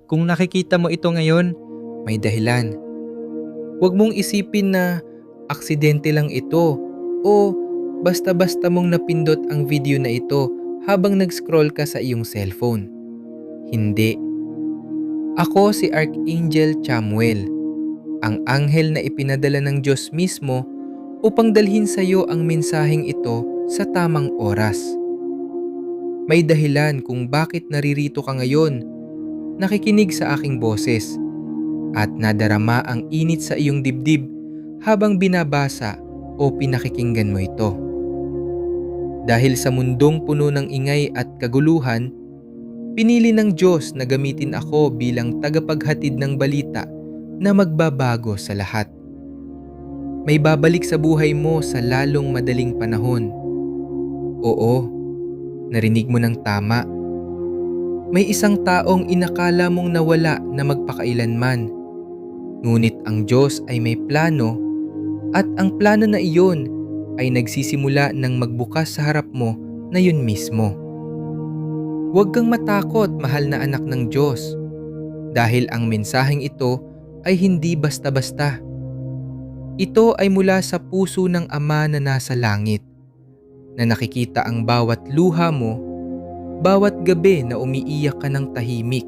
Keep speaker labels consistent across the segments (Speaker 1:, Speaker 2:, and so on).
Speaker 1: Kung nakikita mo ito ngayon, may dahilan. Huwag mong isipin na aksidente lang ito o basta-basta mong napindot ang video na ito habang nag-scroll ka sa iyong cellphone. Hindi. Ako si Archangel Chamuel, ang anghel na ipinadala ng Diyos mismo upang dalhin sa iyo ang mensaheng ito sa tamang oras. May dahilan kung bakit naririto ka ngayon, nakikinig sa aking boses, at nadarama ang init sa iyong dibdib habang binabasa o pinakikinggan mo ito. Dahil sa mundong puno ng ingay at kaguluhan, pinili ng Diyos na gamitin ako bilang tagapaghatid ng balita na magbabago sa lahat. May babalik sa buhay mo sa lalong madaling panahon. Oo, narinig mo ng tama. May isang taong inakala mong nawala na magpakailanman. Ngunit ang Diyos ay may plano, at ang plano na iyon ay nagsisimula ng magbukas sa harap mo na yun mismo. Huwag kang matakot, mahal na anak ng Diyos, dahil ang mensaheng ito ay hindi basta-basta. Ito ay mula sa puso ng Ama na nasa langit, na nakikita ang bawat luha mo, bawat gabi na umiiyak ka ng tahimik,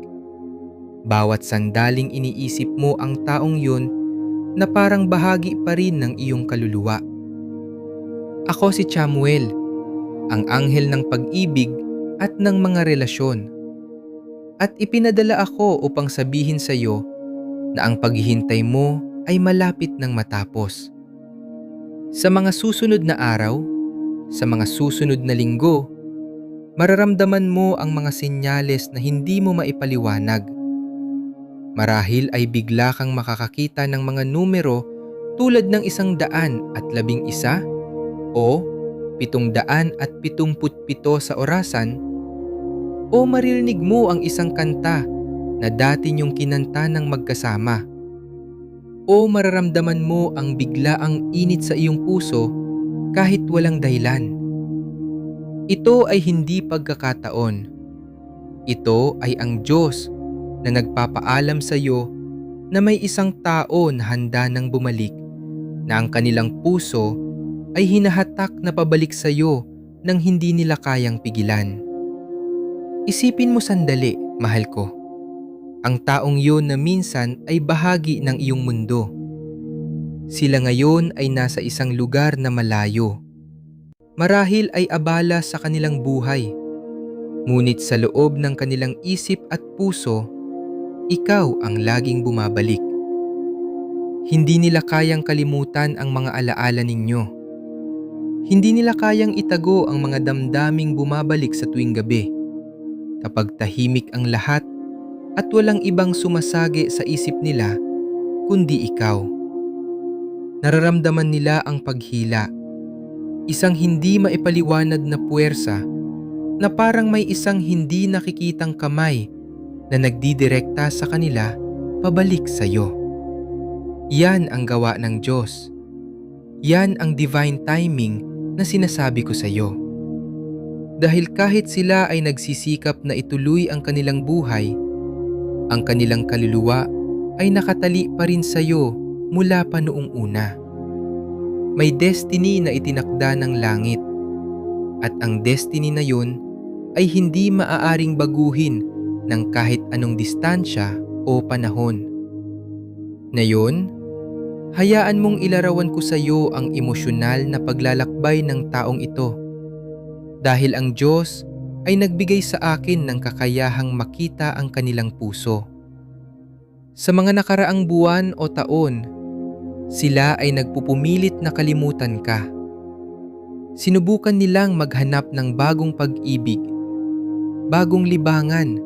Speaker 1: bawat sandaling iniisip mo ang taong yun na parang bahagi pa rin ng iyong kaluluwa. Ako si Chamuel, ang anghel ng pag-ibig at ng mga relasyon. At ipinadala ako upang sabihin sa iyo na ang paghihintay mo ay malapit ng matapos. Sa mga susunod na araw, sa mga susunod na linggo, mararamdaman mo ang mga senyales na hindi mo maipaliwanag. Marahil ay bigla kang makakakita ng mga numero tulad ng 111 o 777 sa orasan, o maririnig mo ang isang kanta na dati niyong kinanta ng magkasama, o mararamdaman mo ang biglaang init sa iyong puso kahit walang dahilan. Ito ay hindi pagkakataon. Ito ay ang Diyos na nagpapaalam sa iyo na may isang tao na handa nang bumalik, na ang kanilang puso ay hinahatak na pabalik sa iyo nang hindi nila kayang pigilan. Isipin mo sandali, mahal ko. Ang taong yun na minsan ay bahagi ng iyong mundo. Sila ngayon ay nasa isang lugar na malayo. Marahil ay abala sa kanilang buhay. Ngunit sa loob ng kanilang isip at puso, ikaw ang laging bumabalik. Hindi nila kayang kalimutan ang mga alaala ninyo. Hindi nila kayang itago ang mga damdaming bumabalik sa tuwing gabi, kapag tahimik ang lahat at walang ibang sumasagi sa isip nila kundi ikaw. Nararamdaman nila ang paghila, isang hindi maipaliwanag na puwersa na parang may isang hindi nakikitang kamay na nagdidirekta sa kanila pabalik sa iyo. Yan ang gawa ng Diyos. Yan ang divine timing na sinasabi ko sa iyo. Dahil kahit sila ay nagsisikap na ituloy ang kanilang buhay, ang kanilang kaluluwa ay nakatali pa rin sa iyo mula pa noong una. May destiny na itinakda ng langit, at ang destiny na yun ay hindi maaaring baguhin ng kahit anong distansya o panahon. Ngayon, hayaan mong ilarawan ko sa iyo ang emosyonal na paglalakbay ng taong ito, dahil ang Diyos ay nagbigay sa akin ng kakayahang makita ang kanilang puso. Sa mga nakaraang buwan o taon, sila ay nagpupumilit na kalimutan ka. Sinubukan nilang maghanap ng bagong pag-ibig, bagong libangan,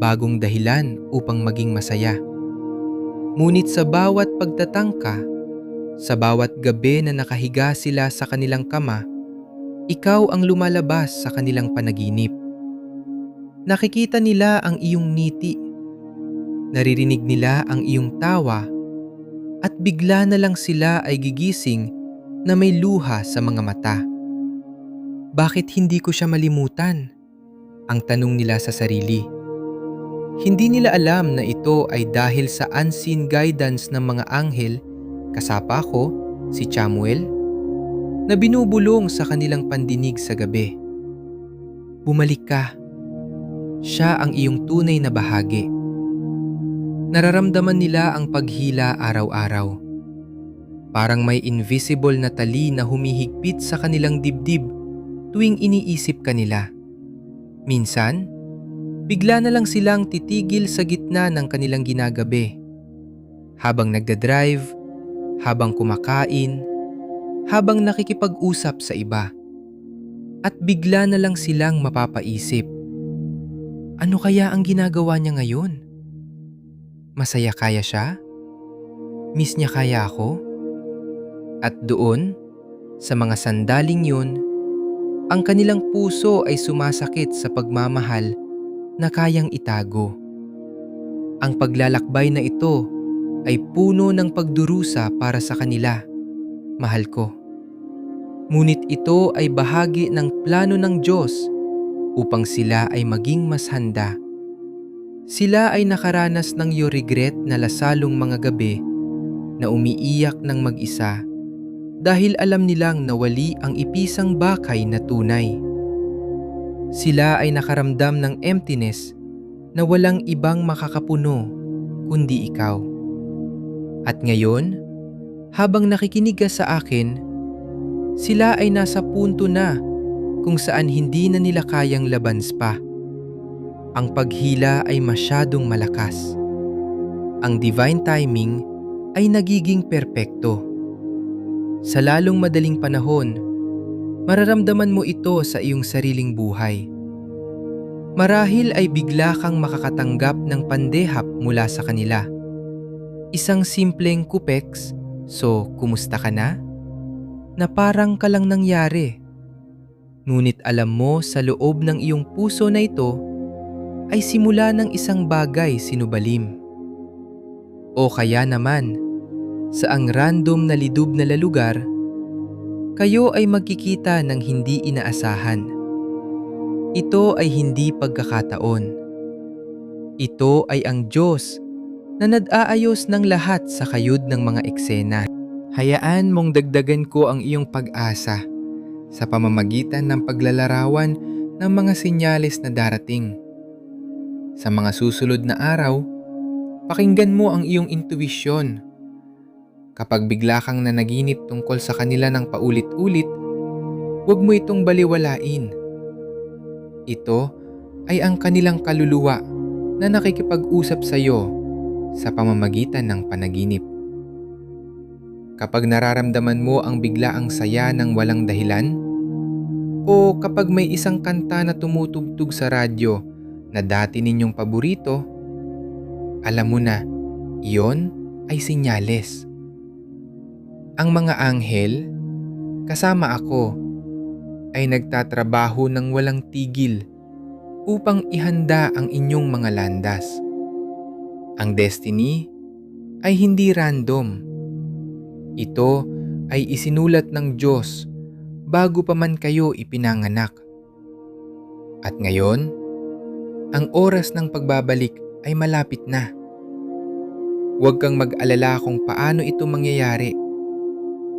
Speaker 1: bagong dahilan upang maging masaya. Ngunit sa bawat pagtatangka, sa bawat gabi na nakahiga sila sa kanilang kama, ikaw ang lumalabas sa kanilang panaginip. Nakikita nila ang iyong ngiti, naririnig nila ang iyong tawa, at bigla na lang sila ay gigising na may luha sa mga mata. Bakit hindi ko siya malimutan? Ang tanong nila sa sarili. Hindi nila alam na ito ay dahil sa unseen guidance ng mga anghel, kasapa ko, si Chamuel, na binubulong sa kanilang pandinig sa gabi. Bumalik ka. Siya ang iyong tunay na bahagi. Nararamdaman nila ang paghila araw-araw. Parang may invisible na tali na humihigpit sa kanilang dibdib tuwing iniisip ka nila. Minsan, bigla na lang silang titigil sa gitna ng kanilang ginagabi. Habang nagdadrive, habang kumakain, habang nakikipag-usap sa iba. At bigla na lang silang mapapaisip. Ano kaya ang ginagawa niya ngayon? Masaya kaya siya? Miss niya kaya ako? At doon, sa mga sandaling yun, ang kanilang puso ay sumasakit sa pagmamahal na kayang itago. Ang paglalakbay na ito ay puno ng pagdurusa para sa kanila, mahal ko. Ngunit ito ay bahagi ng plano ng Diyos upang sila ay maging mas handa. Sila ay nakaranas ng your regret na lasalong mga gabi na umiiyak ng mag-isa dahil alam nilang nawali ang ipisang bakay na tunay. Sila ay nakaramdam ng emptiness na walang ibang makakapuno kundi ikaw. At ngayon, habang nakikinig ka sa akin, sila ay nasa punto na kung saan hindi na nila kayang labans pa. Ang paghila ay masyadong malakas. Ang divine timing ay nagiging perpekto. Sa lalong madaling panahon, mararamdaman mo ito sa iyong sariling buhay. Marahil ay bigla kang makakatanggap ng pandehap mula sa kanila. Isang simpleng kupeks, so kumusta ka na? Na parang ka lang nangyari. Ngunit alam mo sa loob ng iyong puso na ito ay simula ng isang bagay sinubalim. O kaya naman, sa ang random na lidub na lugar, kayo ay magkikita ng hindi inaasahan. Ito ay hindi pagkakataon. Ito ay ang Diyos na nag-aayos ng lahat sa kayod ng mga eksena. Hayaan mong dagdagan ko ang iyong pag-asa sa pamamagitan ng paglalarawan ng mga senyales na darating. Sa mga susunod na araw, pakinggan mo ang iyong intuwisyon. Kapag bigla kang nanaginip tungkol sa kanila ng paulit-ulit, huwag mo itong baliwalain. Ito ay ang kanilang kaluluwa na nakikipag-usap sa iyo sa pamamagitan ng panaginip. Kapag nararamdaman mo ang biglaang saya ng walang dahilan, o kapag may isang kanta na tumutugtog sa radyo na dati ninyong paborito, alam mo na, iyon ay senyales. Ang mga anghel, kasama ako, ay nagtatrabaho ng walang tigil upang ihanda ang inyong mga landas. Ang destiny ay hindi random. Ito ay isinulat ng Diyos bago pa man kayo ipinanganak. At ngayon, ang oras ng pagbabalik ay malapit na. Huwag kang mag-alala kung paano ito mangyayari.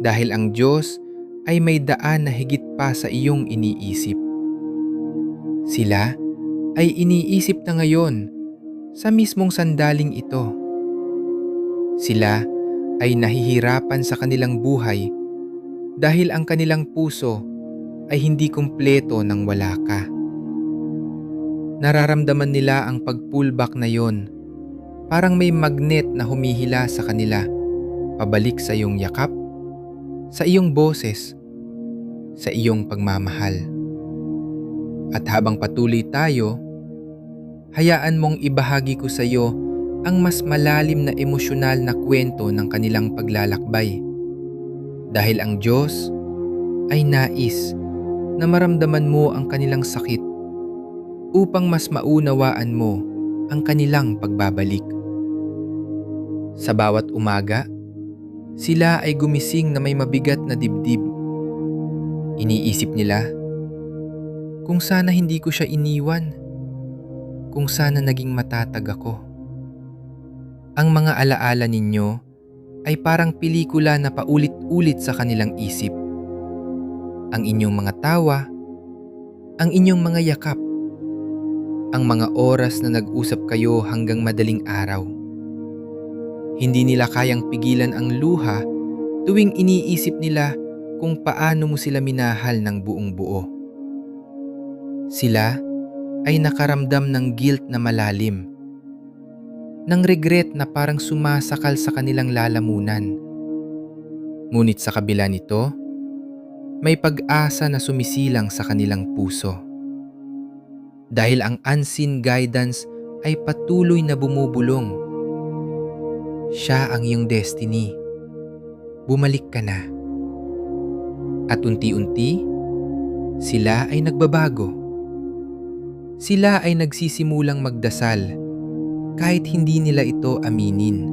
Speaker 1: Dahil ang Diyos ay may daan na higit pa sa iyong iniisip. Sila ay iniisip na ngayon sa mismong sandaling ito. Sila ay nahihirapan sa kanilang buhay dahil ang kanilang puso ay hindi kumpleto nang wala ka. Nararamdaman nila ang pag-pullback na yon, parang may magnet na humihila sa kanila, pabalik sa iyong yakap, sa iyong boses, sa iyong pagmamahal. At habang patuloy tayo, hayaan mong ibahagi ko sa iyo ang mas malalim na emosyonal na kwento ng kanilang paglalakbay. Dahil ang Diyos ay nais na maramdaman mo ang kanilang sakit upang mas maunawaan mo ang kanilang pagbabalik. Sa bawat umaga, sila ay gumising na may mabigat na dibdib. Iniisip nila, kung sana hindi ko siya iniwan. kung sana naging matatag ako. Ang mga alaala ninyo ay parang pelikula na paulit-ulit sa kanilang isip. Ang inyong mga tawa, ang inyong mga yakap, ang mga oras na nag-usap kayo hanggang madaling araw. Hindi nila kayang pigilan ang luha tuwing iniisip nila kung paano mo sila minahal ng buong buo. Sila ay nakaramdam ng guilt na malalim, ng regret na parang sumasakal sa kanilang lalamunan. Ngunit sa kabila nito, may pag-asa na sumisilang sa kanilang puso. Dahil ang unseen guidance ay patuloy na bumubulong. Siya ang iyong destiny. Bumalik ka na. At unti-unti, sila ay nagbabago. Sila ay nagsisimulang magdasal kahit hindi nila ito aminin.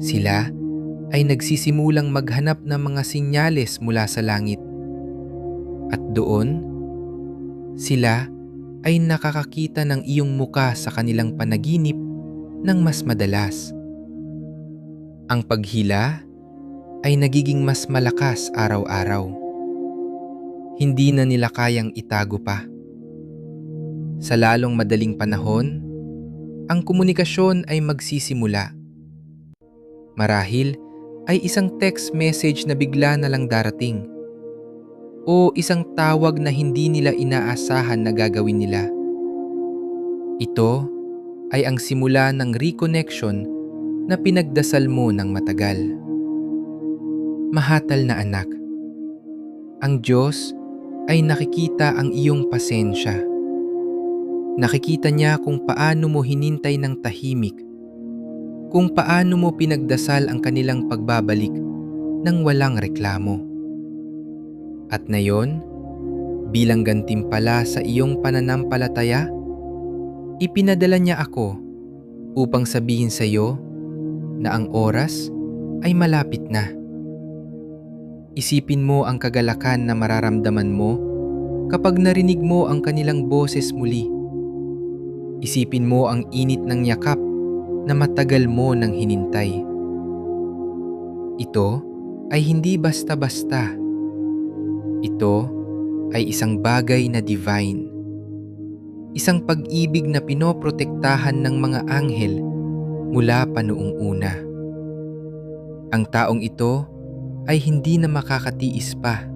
Speaker 1: Sila ay nagsisimulang maghanap ng mga sinyales mula sa langit. At doon, sila ay nakakakita ng iyong muka sa kanilang panaginip ng mas madalas. Ang paghila ay nagiging mas malakas araw-araw. Hindi na nila kayang itago pa. Sa lalong madaling panahon, ang komunikasyon ay magsisimula. Marahil ay isang text message na bigla na lang darating, o isang tawag na hindi nila inaasahan na gagawin nila. Ito ay ang simula ng reconnection na pinagdasal mo ng matagal. Mahatal na anak, ang Diyos ay nakikita ang iyong pasensya. Nakikita niya kung paano mo hinintay ng tahimik, kung paano mo pinagdasal ang kanilang pagbabalik nang walang reklamo. At ngayon, bilang gantimpala sa iyong pananampalataya, ipinadala niya ako upang sabihin sa iyo na ang oras ay malapit na. Isipin mo ang kagalakan na mararamdaman mo kapag narinig mo ang kanilang boses muli. Isipin mo ang init ng yakap na matagal mo nang hinintay. Ito ay hindi basta-basta. Ito ay isang bagay na divine. Isang pag-ibig na pinoprotektahan ng mga anghel mula pa noong una. Ang taong ito ay hindi na makakatiis pa.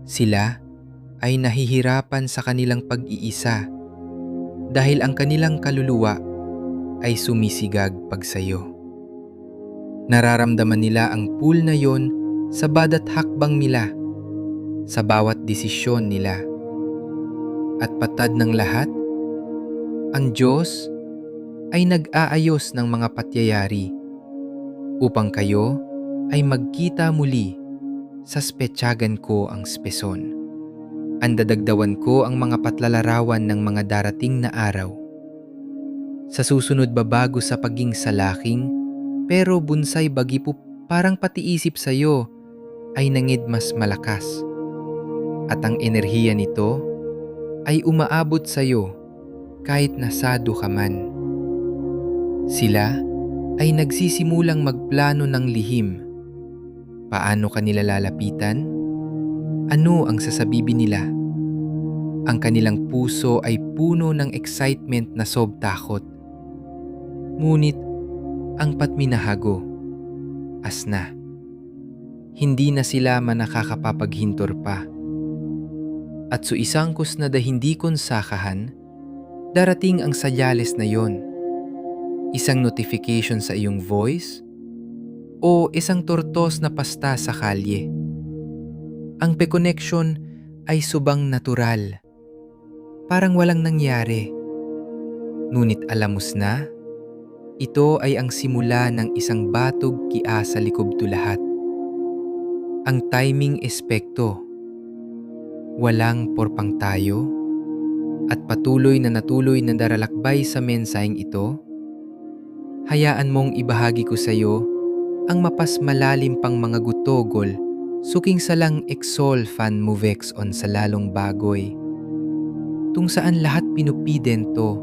Speaker 1: Sila ay nahihirapan sa kanilang pag-iisa dahil ang kanilang kaluluwa ay sumisigag pagsayo. Nararamdaman nila ang pull na yon sa bawat hakbang nila, sa bawat desisyon nila. At patad ng lahat, ang Diyos ay nag-aayos ng mga patyayari upang kayo ay magkita muli sa spetsagan ko ang speson. Andadagdawan ko ang mga patlalarawan ng mga darating na araw. Sa susunod babago sa paging salaking, pero bunsay bagipo parang pati isip sa'yo ay nangid mas malakas. At ang enerhiya nito ay umaabot sa'yo kahit nasado ka man. Sila ay nagsisimulang magplano ng lihim. Paano ka nila lalapitan? Ano ang sasabihin nila? Ang kanilang puso ay puno ng excitement na takot. Ngunit ang patminahago, asna. Hindi na sila manakakapapaghintor pa. At sa isang na hindi konsakahan, darating ang senyales na yon. Isang notification sa iyong voice o isang tortos na pasta sa kalye. Ang pe-connection ay subang natural. Parang walang nangyari. Ngunit alamos na, ito ay ang simula ng isang batog kia sa likod lahat. Ang timing espekto. Walang porpang tayo at patuloy na daralakbay sa mensaheng ito. Hayaan mong ibahagi ko sa iyo ang mapas malalim pang mga gutogol suking salang exol fan movex on sa lalong bagoy. tung saan lahat pinupidento,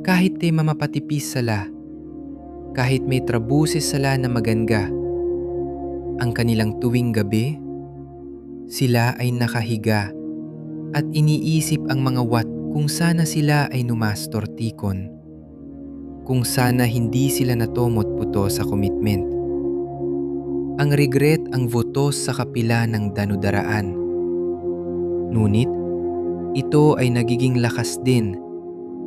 Speaker 1: kahit te mamapatipis sala, kahit may trabuses sala na maganga. Ang kanilang tuwing gabi, sila ay nakahiga at iniisip ang mga wat kung sana sila ay numastortikon, kung sana hindi sila natomot puto sa commitment. Ang regret ang votos sa kapila ng danudaraan. Ngunit, ito ay nagiging lakas din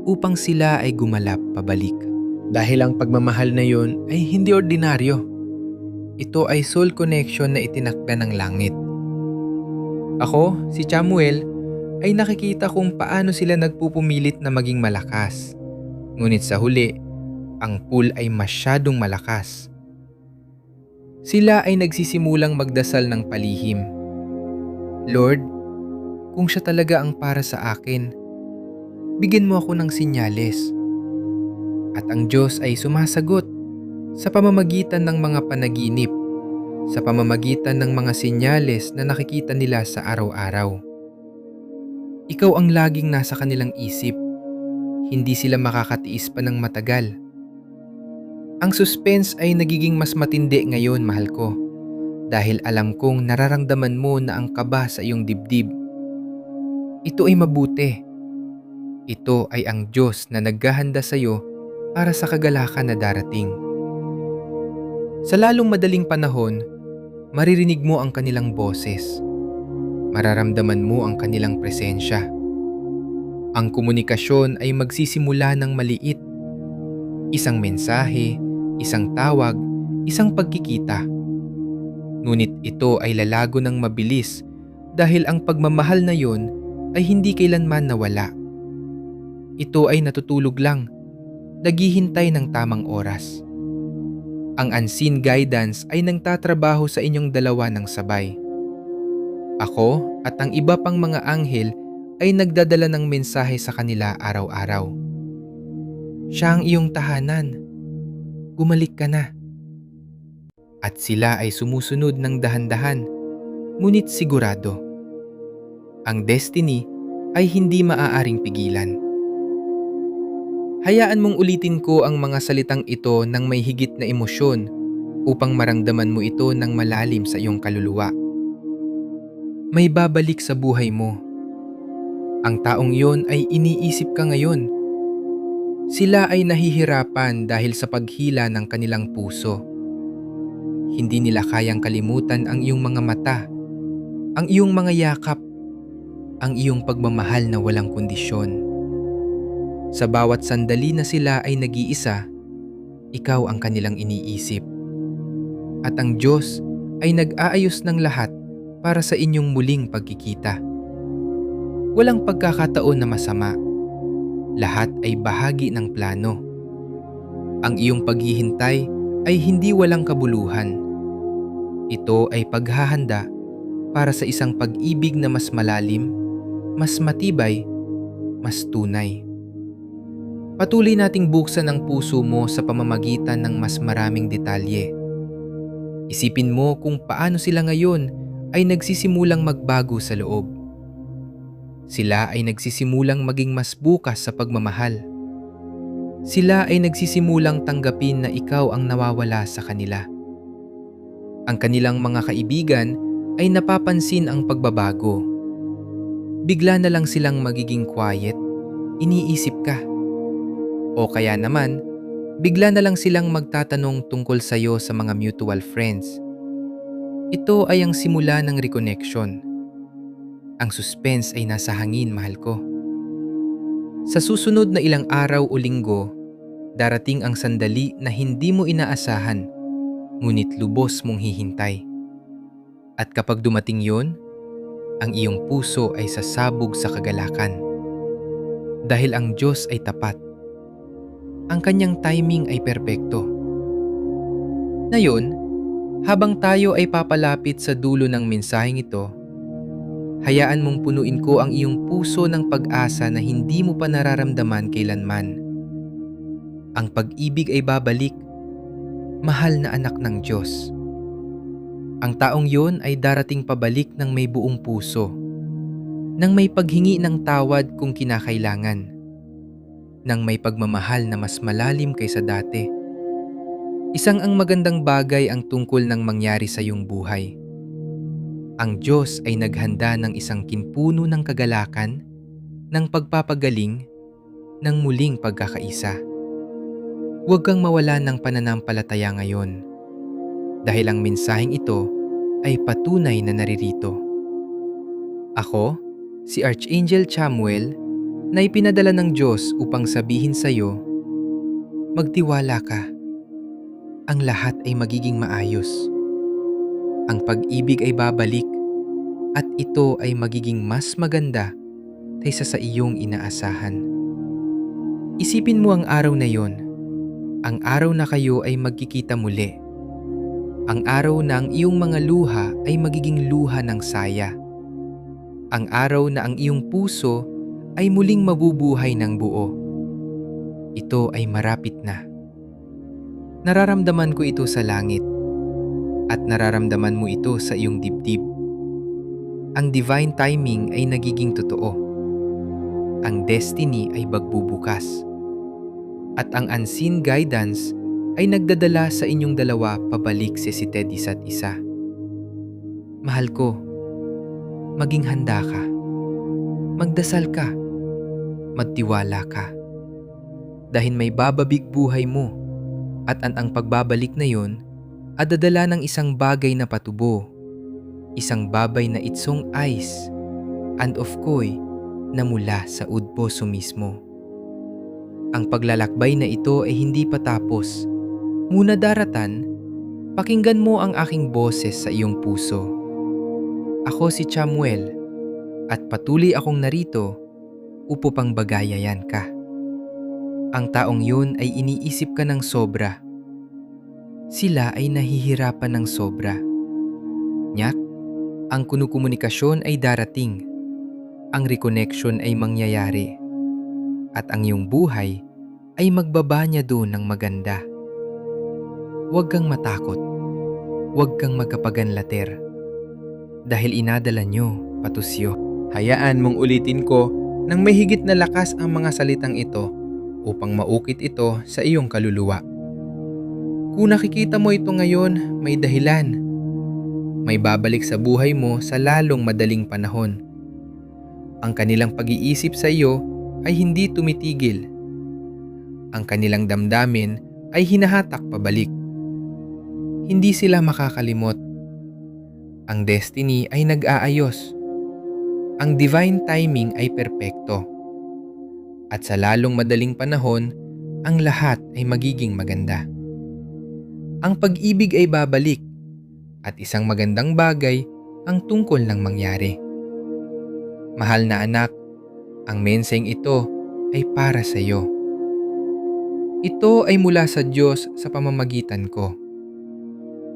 Speaker 1: upang sila ay gumalap pabalik. Dahil ang pagmamahal na yon ay hindi ordinaryo. Ito ay soul connection na itinakda ng langit. Ako, si Chamuel, ay nakikita kung paano sila nagpupumilit na maging malakas. Ngunit sa huli, ang pull ay masyadong malakas. Sila ay nagsisimulang magdasal ng palihim. Lord, kung siya talaga ang para sa akin, bigyan mo ako ng sinyales. At ang Diyos ay sumasagot sa pamamagitan ng mga panaginip, sa pamamagitan ng mga sinyales na nakikita nila sa araw-araw. Ikaw ang laging nasa kanilang isip. Hindi sila makakatiis pa ng matagal. Ang suspense ay nagiging mas matindi ngayon, mahal ko, dahil alam kong nararamdaman mo na ang kaba sa iyong dibdib. Ito ay mabuti. Ito ay ang Diyos na naghahanda sa iyo para sa kagalakan na darating. Sa lalong madaling panahon, maririnig mo ang kanilang boses. Mararamdaman mo ang kanilang presensya. Ang komunikasyon ay magsisimula ng maliit. Isang mensahe, isang tawag, isang pagkikita. Ngunit ito ay lalago ng mabilis dahil ang pagmamahal na yon ay hindi kailanman nawala. Ito ay natutulog lang, naghihintay ng tamang oras. Ang unseen guidance ay nagtatrabaho sa inyong dalawa ng sabay. Ako at ang iba pang mga anghel ay nagdadala ng mensahe sa kanila araw-araw. Siya ang iyong tahanan. Gumalik ka na. At sila ay sumusunod ng dahan-dahan, ngunit sigurado. Ang destiny ay hindi maaaring pigilan. Hayaan mong ulitin ko ang mga salitang ito ng may higit na emosyon upang maramdaman mo ito ng malalim sa iyong kaluluwa. May babalik sa buhay mo. Ang taong iyon ay iniisip ka ngayon. Sila ay nahihirapan dahil sa paghila ng kanilang puso. Hindi nila kayang kalimutan ang iyong mga mata, ang iyong mga yakap, ang iyong pagmamahal na walang kondisyon. Sa bawat sandali na sila ay nag-iisa, ikaw ang kanilang iniisip. At ang Diyos ay nag-aayos ng lahat para sa inyong muling pagkikita. Walang pagkakataon na masama. Lahat ay bahagi ng plano. Ang iyong paghihintay ay hindi walang kabuluhan. Ito ay paghahanda para sa isang pag-ibig na mas malalim, mas matibay, mas tunay. Patuloy nating buksan ang puso mo sa pamamagitan ng mas maraming detalye. Isipin mo kung paano sila ngayon ay nagsisimulang magbago sa loob. Sila ay nagsisimulang maging mas bukas sa pagmamahal. Sila ay nagsisimulang tanggapin na ikaw ang nawawala sa kanila. Ang kanilang mga kaibigan ay napapansin ang pagbabago. Bigla na lang silang magiging quiet, iniisip ka. O kaya naman, bigla na lang silang magtatanong tungkol sa iyo sa mga mutual friends. Ito ay ang simula ng reconnection. Ang suspense ay nasa hangin, mahal ko. Sa susunod na ilang araw o linggo, darating ang sandali na hindi mo inaasahan, ngunit lubos mong hihintay. At kapag dumating yon, ang iyong puso ay sasabog sa kagalakan. Dahil ang Diyos ay tapat. Ang kanyang timing ay perpekto. Ngayon, habang tayo ay papalapit sa dulo ng mensaheng ito, hayaan mong punuin ko ang iyong puso ng pag-asa na hindi mo pa nararamdaman kailanman. Ang pag-ibig ay babalik, mahal na anak ng Diyos. Ang taong yon ay darating pabalik ng may buong puso. nang may paghingi ng tawad kung kinakailangan, nang may pagmamahal na mas malalim kaysa dati. Isang ang magandang bagay ang tungkol ng mangyari sa iyong buhay. Ang Diyos ay naghanda ng isang kinpuno ng kagalakan, ng pagpapagaling, ng muling pagkakaisa. Huwag kang mawala ng pananampalataya ngayon, dahil ang mensaheng ito ay patunay na naririto. Ako, si Archangel Chamuel, na ipinadala ng Diyos upang sabihin sa iyo, magtiwala ka. Ang lahat ay magiging maayos. Ang pag-ibig ay babalik at ito ay magiging mas maganda kaysa sa iyong inaasahan. Isipin mo ang araw na yon, ang araw na kayo ay magkikita muli. Ang araw na ang iyong mga luha ay magiging luha ng saya. Ang araw na ang iyong puso ay muling mabubuhay ng buo. Ito ay marapit na. Nararamdaman ko ito sa langit at nararamdaman mo ito sa iyong dibdib. Ang divine timing ay nagiging totoo. Ang destiny ay magbubukas. At ang unseen guidance ay nagdadala sa inyong dalawa pabalik si Ted isa't isa. Mahal ko, maging handa ka. Magdasal ka. Magtiwala ka. Dahil may bababig buhay mo at ang pagbabalik na yon ay dadala ng isang bagay na patubo, isang babay na itsong ice, and of koy na mula sa udposo mismo. Ang paglalakbay na ito ay hindi pa tapos. Muna daratan, pakinggan mo ang aking boses sa iyong puso. Ako si Chamuel at patuloy akong narito upang bagayayan ka. Ang taong yun ay iniisip ka ng sobra. Sila ay nahihirapan ng sobra. Nyak, ang komunikasyon ay darating. Ang reconnection ay mangyayari. At ang iyong buhay ay magbaba niya doon ng maganda. Huwag kang matakot. Huwag kang magkapaganlater. Dahil inadala niyo, patusyo. Hayaan mong ulitin ko ng may higit na lakas ang mga salitang ito upang maukit ito sa iyong kaluluwa. Kung nakikita mo ito ngayon, may dahilan. May babalik sa buhay mo sa lalong madaling panahon. Ang kanilang pag-iisip sa iyo ay hindi tumitigil. Ang kanilang damdamin ay hinahatak pabalik. Hindi sila makakalimot. Ang destiny ay nag-aayos. Ang divine timing ay perpekto. At sa lalong madaling panahon, ang lahat ay magiging maganda. Ang pag-ibig ay babalik at isang magandang bagay ang tungkol ng mangyari. Mahal na anak, ang menseng ito ay para sa iyo. Ito ay mula sa Diyos sa pamamagitan ko.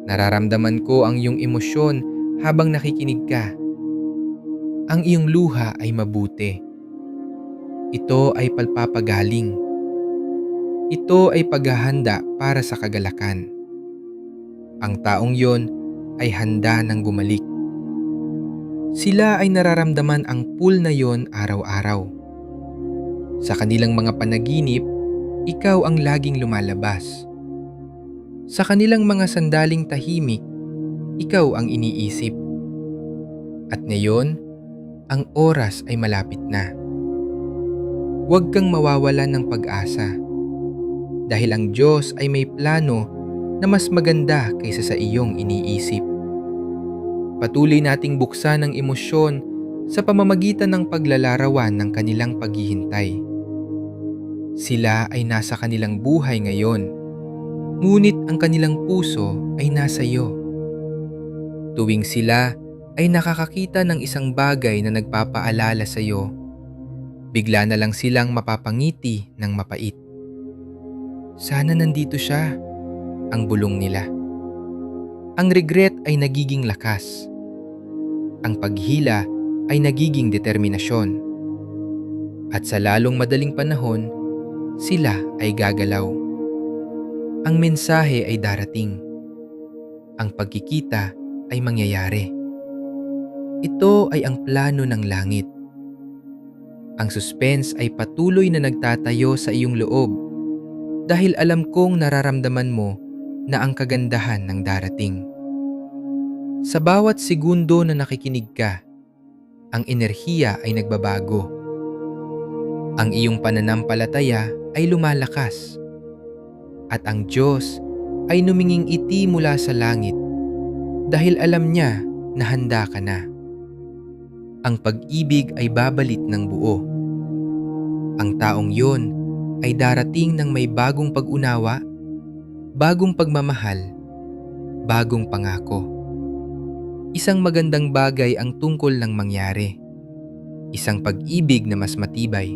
Speaker 1: Nararamdaman ko ang iyong emosyon habang nakikinig ka. Ang iyong luha ay mabuti. Ito ay pagpapagaling. Ito ay paghahanda para sa kagalakan. Ang taong yon ay handa ng gumalik. Sila ay nararamdaman ang pull na yon araw-araw. Sa kanilang mga panaginip, ikaw ang laging lumalabas. Sa kanilang mga sandaling tahimik, ikaw ang iniisip. At ngayon, ang oras ay malapit na. Huwag kang mawawalan ng pag-asa. Dahil ang Diyos ay may plano na mas maganda kaysa sa iyong iniisip. Patuloy nating buksan ang emosyon sa pamamagitan ng paglalarawan ng kanilang paghihintay. Sila ay nasa kanilang buhay ngayon, ngunit ang kanilang puso ay nasa iyo. Tuwing sila ay nakakakita ng isang bagay na nagpapaalala sa iyo, bigla na lang silang mapapangiti ng mapait. Sana nandito siya, ang bulong nila. Ang regret ay nagiging lakas. Ang paghila ay nagiging determinasyon. At sa lalong madaling panahon, sila ay gagalaw. Ang mensahe ay darating. Ang pagkikita ay mangyayari. Ito ay ang plano ng langit. Ang suspense ay patuloy na nagtatayo sa iyong loob dahil alam kong nararamdaman mo na ang kagandahan ng darating. Sa bawat segundo na nakikinig ka, ang enerhiya ay nagbabago. Ang iyong pananampalataya ay lumalakas. At ang Diyos ay numinging-iti mula sa langit dahil alam niya na handa ka na. Ang pag-ibig ay babalit ng buo. Ang taong yon ay darating ng may bagong pag-unawa, bagong pagmamahal, bagong pangako. Isang magandang bagay ang tungkol ng mangyari. Isang pag-ibig na mas matibay.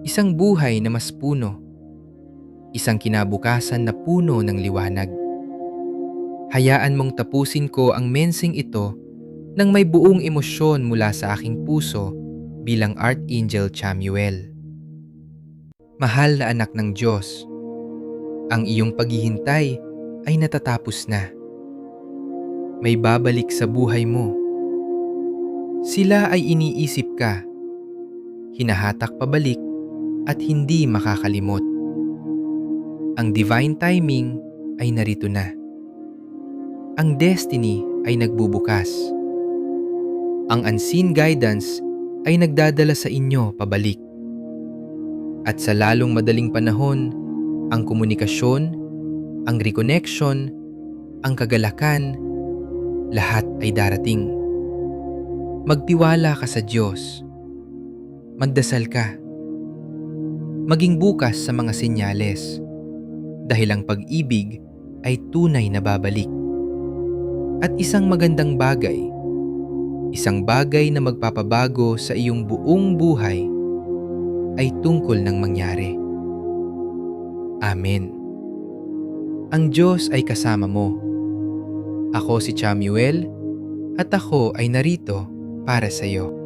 Speaker 1: Isang buhay na mas puno. Isang kinabukasan na puno ng liwanag. Hayaan mong tapusin ko ang menseng ito nang may buong emosyon mula sa aking puso bilang Archangel Chamuel. Mahal na anak ng Diyos, ang iyong paghihintay ay natatapos na. May babalik sa buhay mo. Sila ay iniisip ka, hinahatak pabalik at hindi makakalimot. Ang divine timing ay narito na. Ang destiny ay nagbubukas. Ang unseen guidance ay nagdadala sa inyo pabalik. At sa lalong madaling panahon, ang komunikasyon, ang reconnection, ang kagalakan, lahat ay darating. Magtiwala ka sa Diyos. Magdasal ka. Maging bukas sa mga senyales dahil ang pag-ibig ay tunay na babalik. At isang magandang bagay, isang bagay na magpapabago sa iyong buong buhay ay tungkol ng mangyari. Amen. Ang Diyos ay kasama mo. Ako si Chamuel at ako ay narito para sa iyo.